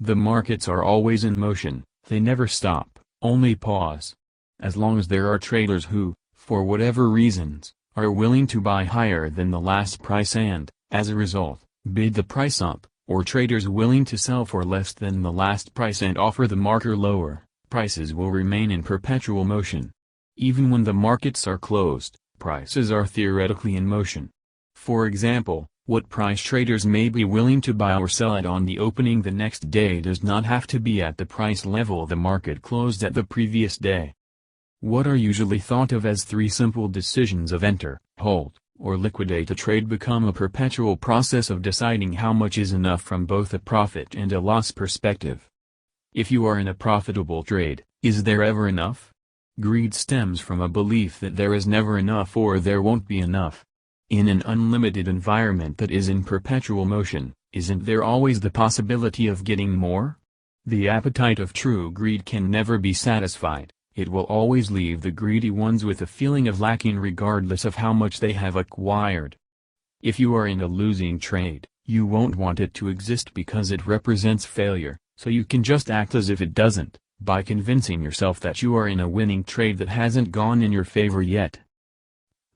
The markets are always in motion, they never stop, only pause. As long as there are traders who, for whatever reasons, are willing to buy higher than the last price and, as a result, bid the price up, or traders willing to sell for less than the last price and offer the marker lower, prices will remain in perpetual motion. Even when the markets are closed, prices are theoretically in motion. For example, what price traders may be willing to buy or sell at on the opening the next day does not have to be at the price level the market closed at the previous day. What are usually thought of as three simple decisions of enter, hold, or liquidate a trade become a perpetual process of deciding how much is enough from both a profit and a loss perspective. If you are in a profitable trade, is there ever enough? Greed stems from a belief that there is never enough or there won't be enough. In an unlimited environment that is in perpetual motion, isn't there always the possibility of getting more? The appetite of true greed can never be satisfied. It will always leave the greedy ones with a feeling of lacking regardless of how much they have acquired. If you are in a losing trade, you won't want it to exist because it represents failure, so you can just act as if it doesn't, by convincing yourself that you are in a winning trade that hasn't gone in your favor yet.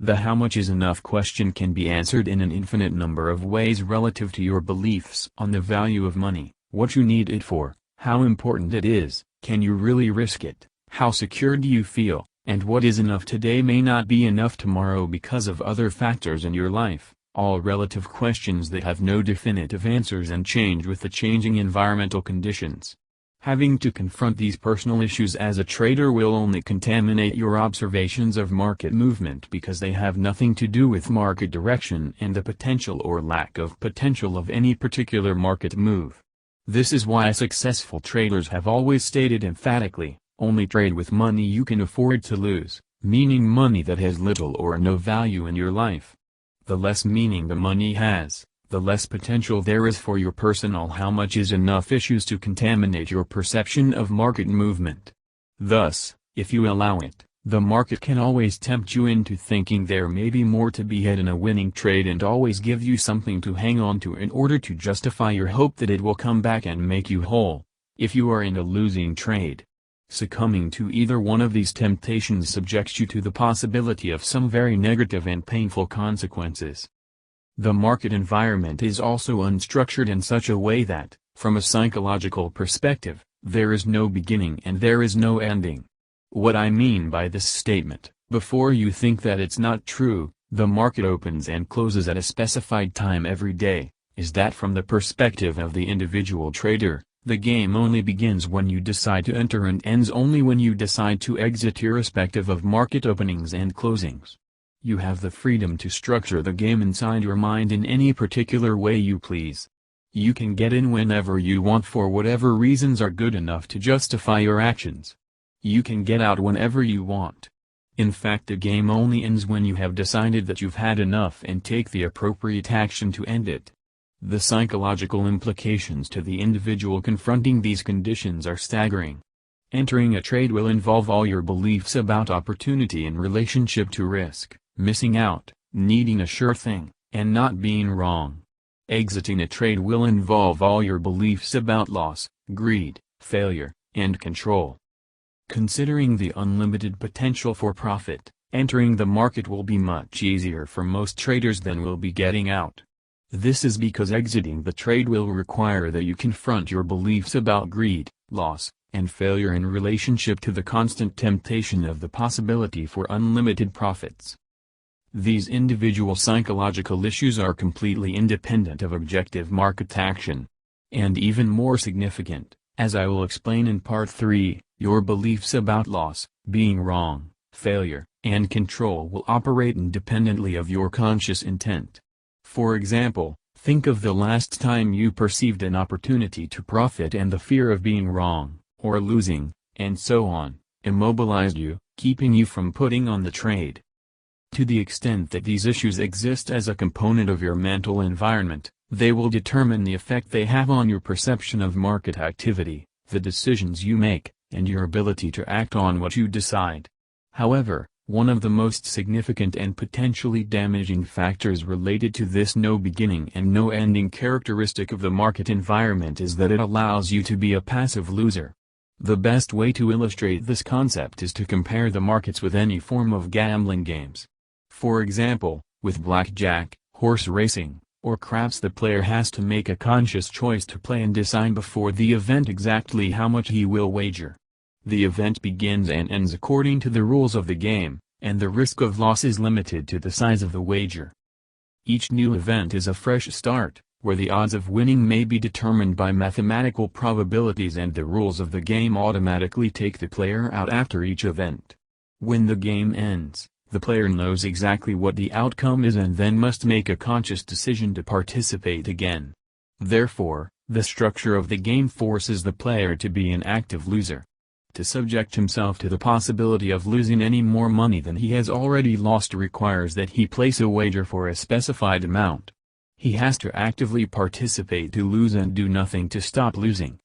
The how much is enough question can be answered in an infinite number of ways relative to your beliefs on the value of money, what you need it for, how important it is, can you really risk it? How secure do you feel, and what is enough today may not be enough tomorrow because of other factors in your life, all relative questions that have no definitive answers and change with the changing environmental conditions. Having to confront these personal issues as a trader will only contaminate your observations of market movement because they have nothing to do with market direction and the potential or lack of potential of any particular market move. This is why successful traders have always stated emphatically, only trade with money you can afford to lose, meaning money that has little or no value in your life. The less meaning the money has, the less potential there is for your personal how much is enough issues to contaminate your perception of market movement. Thus, if you allow it, the market can always tempt you into thinking there may be more to be had in a winning trade and always give you something to hang on to in order to justify your hope that it will come back and make you whole. If you are in a losing trade, succumbing to either one of these temptations subjects you to the possibility of some very negative and painful consequences. The market environment is also unstructured in such a way that, from a psychological perspective, there is no beginning and there is no ending. What I mean by this statement, before you think that it's not true, the market opens and closes at a specified time every day, is that from the perspective of the individual trader, the game only begins when you decide to enter and ends only when you decide to exit irrespective of market openings and closings. You have the freedom to structure the game inside your mind in any particular way you please. You can get in whenever you want for whatever reasons are good enough to justify your actions. You can get out whenever you want. In fact, the game only ends when you have decided that you've had enough and take the appropriate action to end it. The psychological implications to the individual confronting these conditions are staggering. Entering a trade will involve all your beliefs about opportunity in relationship to risk, missing out, needing a sure thing, and not being wrong. Exiting a trade will involve all your beliefs about loss, greed, failure, and control. Considering the unlimited potential for profit, entering the market will be much easier for most traders than will be getting out. This is because exiting the trade will require that you confront your beliefs about greed, loss, and failure in relationship to the constant temptation of the possibility for unlimited profits. These individual psychological issues are completely independent of objective market action. And even more significant, as I will explain in Part 3, your beliefs about loss, being wrong, failure, and control will operate independently of your conscious intent. For example, think of the last time you perceived an opportunity to profit and the fear of being wrong, or losing, and so on, immobilized you, keeping you from putting on the trade. To the extent that these issues exist as a component of your mental environment, they will determine the effect they have on your perception of market activity, the decisions you make, and your ability to act on what you decide. However, One of the most significant and potentially damaging factors related to this no beginning and no ending characteristic of the market environment is that it allows you to be a passive loser. The best way to illustrate this concept is to compare the markets with any form of gambling games. For example, with blackjack, horse racing, or craps, the player has to make a conscious choice to play and decide before the event exactly how much he will wager. The event begins and ends according to the rules of the game, and the risk of loss is limited to the size of the wager. Each new event is a fresh start, where the odds of winning may be determined by mathematical probabilities, and the rules of the game automatically take the player out after each event. When the game ends, the player knows exactly what the outcome is and then must make a conscious decision to participate again. Therefore, the structure of the game forces the player to be an active loser. To subject himself to the possibility of losing any more money than he has already lost requires that he place a wager for a specified amount. He has to actively participate to lose and do nothing to stop losing.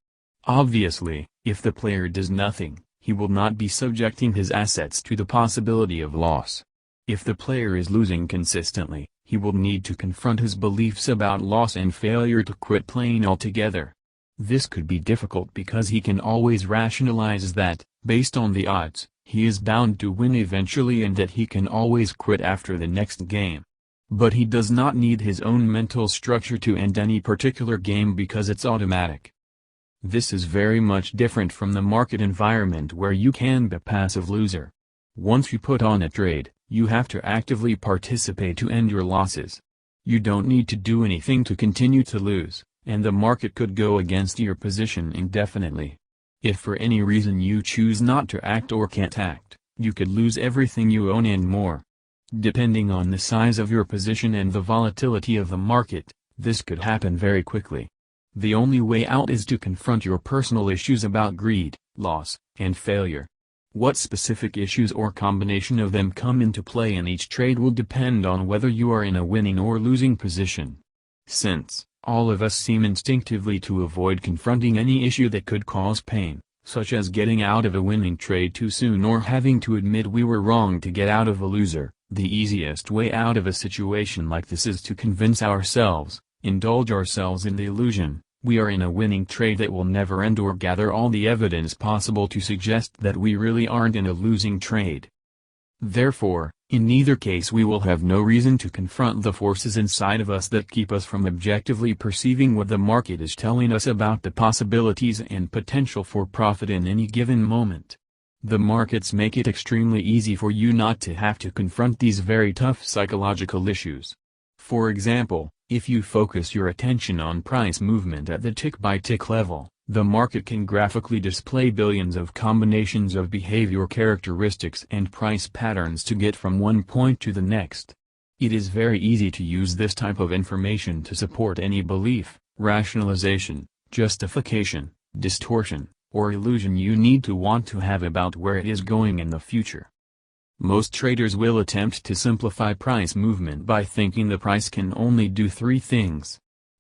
Obviously, if the player does nothing, he will not be subjecting his assets to the possibility of loss. If the player is losing consistently, he will need to confront his beliefs about loss and failure to quit playing altogether. This could be difficult because he can always rationalize that, based on the odds, he is bound to win eventually and that he can always quit after the next game. But he does not need his own mental structure to end any particular game because it's automatic. This is very much different from the market environment where you can be a passive loser. Once you put on a trade, you have to actively participate to end your losses. You don't need to do anything to continue to lose, and the market could go against your position indefinitely. If for any reason you choose not to act or can't act, you could lose everything you own and more. Depending on the size of your position and the volatility of the market, this could happen very quickly. The only way out is to confront your personal issues about greed, loss, and failure. What specific issues or combination of them come into play in each trade will depend on whether you are in a winning or losing position. Since all of us seem instinctively to avoid confronting any issue that could cause pain, such as getting out of a winning trade too soon or having to admit we were wrong to get out of a loser, the easiest way out of a situation like this is to convince ourselves, indulge ourselves in the illusion, we are in a winning trade that will never end, or gather all the evidence possible to suggest that we really aren't in a losing trade. Therefore, in neither case we will have no reason to confront the forces inside of us that keep us from objectively perceiving what the market is telling us about the possibilities and potential for profit in any given moment. The markets make it extremely easy for you not to have to confront these very tough psychological issues. For example, if you focus your attention on price movement at the tick-by-tick level, the market can graphically display billions of combinations of behavior characteristics and price patterns to get from one point to the next. It is very easy to use this type of information to support any belief, rationalization, justification, distortion, or illusion you need to want to have about where it is going in the future. Most traders will attempt to simplify price movement by thinking the price can only do three things: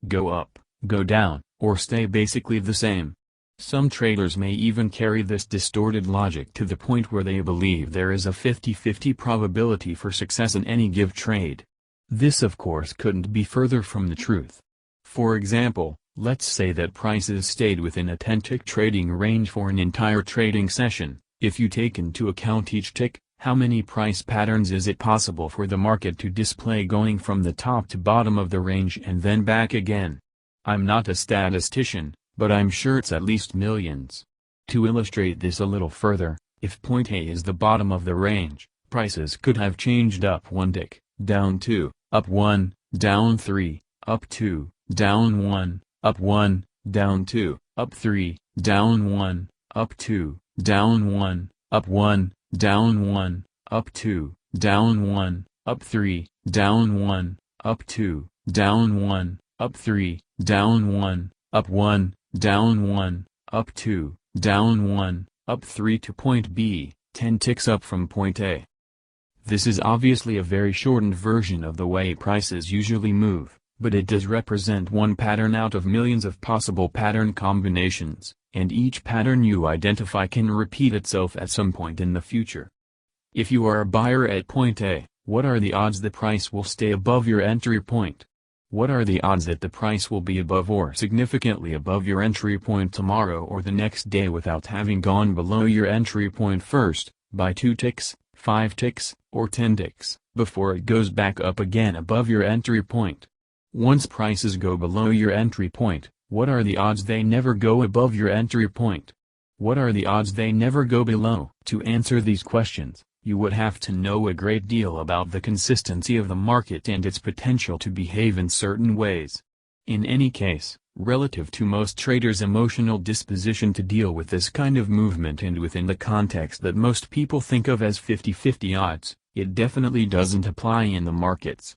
go up, go down, or stay basically the same. Some traders may even carry this distorted logic to the point where they believe there is a 50-50 probability for success in any given trade. This of course couldn't be further from the truth. For example, let's say that prices stayed within a 10-tick trading range for an entire trading session. If you take into account each tick, how many price patterns is it possible for the market to display going from the top to bottom of the range and then back again? I'm not a statistician, but I'm sure it's at least millions. To illustrate this a little further, if point A is the bottom of the range, prices could have changed up 1 tick, down 2, up 1, down 3, up 2, down 1, up 1, down 2, up 3, down 1, up 2, down 1, up 1, down 1, up 2, down 1, up 3, down 1, up 2, down 1, up 3, down 1, up 1, down 1, up 2, down 1, up 3 to point B, 10 ticks up from point A. This is obviously a very shortened version of the way prices usually move, but it does represent one pattern out of millions of possible pattern combinations, and each pattern you identify can repeat itself at some point in the future. If you are a buyer at point A, what are the odds the price will stay above your entry point? What are the odds that the price will be above or significantly above your entry point tomorrow or the next day without having gone below your entry point first, by 2 ticks, 5 ticks, or 10 ticks, before it goes back up again above your entry point? Once prices go below your entry point, what are the odds they never go above your entry point? What are the odds they never go below? To answer these questions, you would have to know a great deal about the consistency of the market and its potential to behave in certain ways. In any case, relative to most traders' emotional disposition to deal with this kind of movement and within the context that most people think of as 50-50 odds, it definitely doesn't apply in the markets.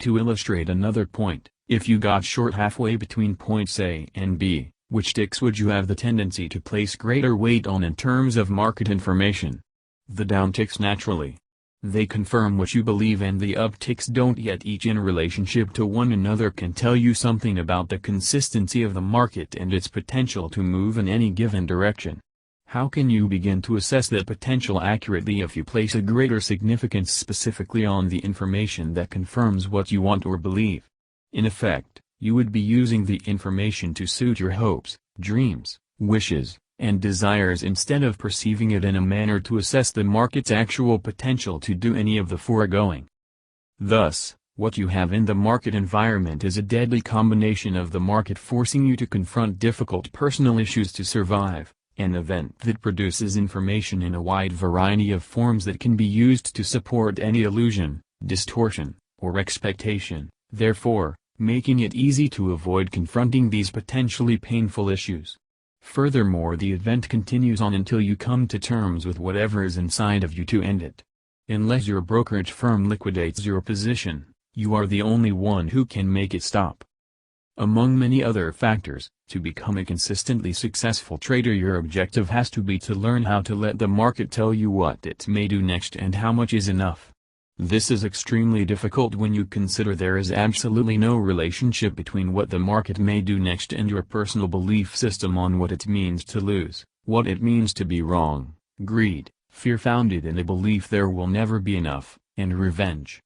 To illustrate another point, if you got short halfway between points A and B, which ticks would you have the tendency to place greater weight on in terms of market information? The down ticks naturally. They confirm what you believe, and the up ticks don't, yet each in relationship to one another can tell you something about the consistency of the market and its potential to move in any given direction. How can you begin to assess that potential accurately if you place a greater significance specifically on the information that confirms what you want or believe? In effect, you would be using the information to suit your hopes, dreams, wishes, and desires instead of perceiving it in a manner to assess the market's actual potential to do any of the foregoing. Thus, what you have in the market environment is a deadly combination of the market forcing you to confront difficult personal issues to survive, an event that produces information in a wide variety of forms that can be used to support any illusion, distortion, or expectation, therefore, making it easy to avoid confronting these potentially painful issues. Furthermore, the event continues on until you come to terms with whatever is inside of you to end it. Unless your brokerage firm liquidates your position, you are the only one who can make it stop. Among many other factors, to become a consistently successful trader, your objective has to be to learn how to let the market tell you what it may do next and how much is enough. This is extremely difficult when you consider there is absolutely no relationship between what the market may do next and your personal belief system on what it means to lose, what it means to be wrong, greed, fear founded in the belief there will never be enough, and revenge.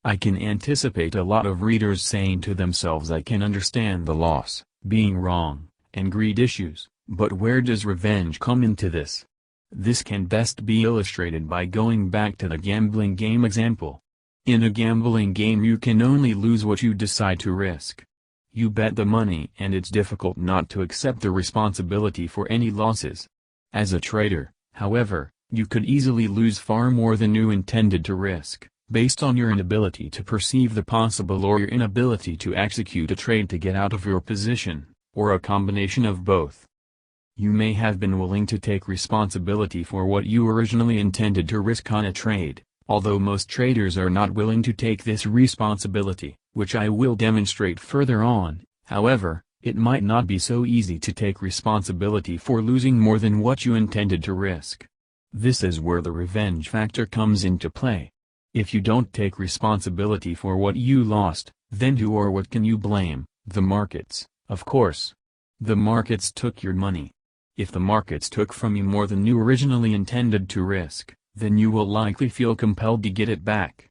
I can anticipate a lot of readers saying to themselves, I can understand the loss, being wrong, and greed issues, but where does revenge come into this? This can best be illustrated by going back to the gambling game example. In a gambling game you can only lose what you decide to risk. You bet the money and it's difficult not to accept the responsibility for any losses. As a trader, however, you could easily lose far more than you intended to risk, based on your inability to perceive the possible or your inability to execute a trade to get out of your position, or a combination of both. You may have been willing to take responsibility for what you originally intended to risk on a trade, although most traders are not willing to take this responsibility, which I will demonstrate further on. However, it might not be so easy to take responsibility for losing more than what you intended to risk. This is where the revenge factor comes into play. If you don't take responsibility for what you lost, then who or what can you blame? The markets, of course. The markets took your money. If the markets took from you more than you originally intended to risk, then you will likely feel compelled to get it back.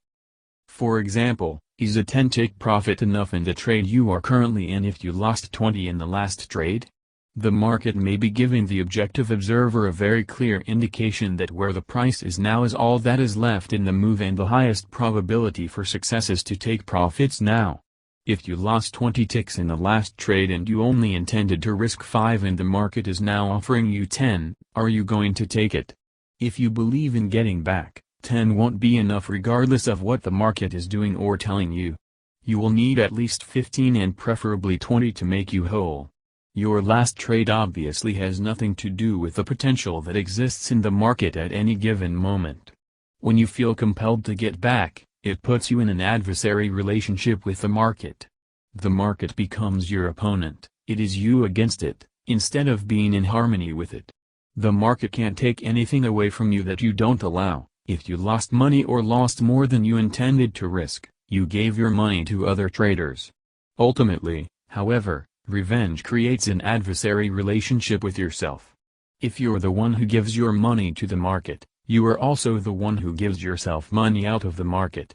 For example, is a 10-tick profit enough in the trade you are currently in if you lost 20 in the last trade? The market may be giving the objective observer a very clear indication that where the price is now is all that is left in the move and the highest probability for success is to take profits now. If you lost 20 ticks in the last trade and you only intended to risk 5 and the market is now offering you 10, are you going to take it? If you believe in getting back, 10 won't be enough regardless of what the market is doing or telling you. You will need at least 15 and preferably 20 to make you whole. Your last trade obviously has nothing to do with the potential that exists in the market at any given moment. When you feel compelled to get back, it puts you in an adversary relationship with the market. The market becomes your opponent, it is you against it, instead of being in harmony with it. The market can't take anything away from you that you don't allow. If you lost money or lost more than you intended to risk, you gave your money to other traders. Ultimately, however, revenge creates an adversary relationship with yourself. If you're the one who gives your money to the market, You are also the one who gives yourself money out of the market.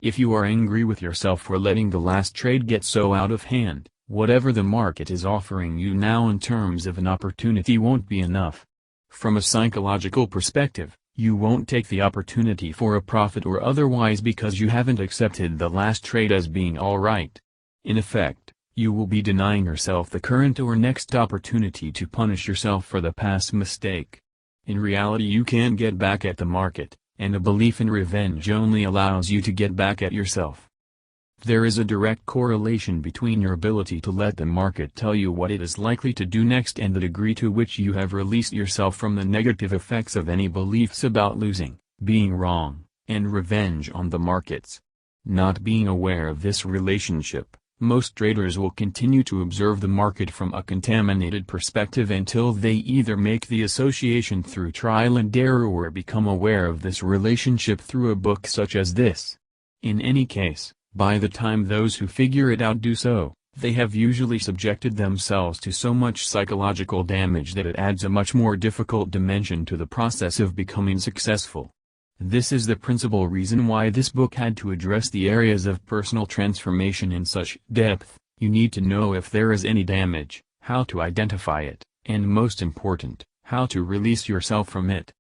If you are angry with yourself for letting the last trade get so out of hand, whatever the market is offering you now in terms of an opportunity won't be enough. From a psychological perspective, you won't take the opportunity for a profit or otherwise because you haven't accepted the last trade as being alright. In effect, you will be denying yourself the current or next opportunity to punish yourself for the past mistake. In reality, you can't get back at the market, and a belief in revenge only allows you to get back at yourself. There is a direct correlation between your ability to let the market tell you what it is likely to do next and the degree to which you have released yourself from the negative effects of any beliefs about losing, being wrong, and revenge on the markets. Not being aware of this relationship, most traders will continue to observe the market from a contaminated perspective until they either make the association through trial and error or become aware of this relationship through a book such as this. In any case, by the time those who figure it out do so, they have usually subjected themselves to so much psychological damage that it adds a much more difficult dimension to the process of becoming successful. This is the principal reason why this book had to address the areas of personal transformation in such depth. You need to know if there is any damage, how to identify it, and most important, how to release yourself from it.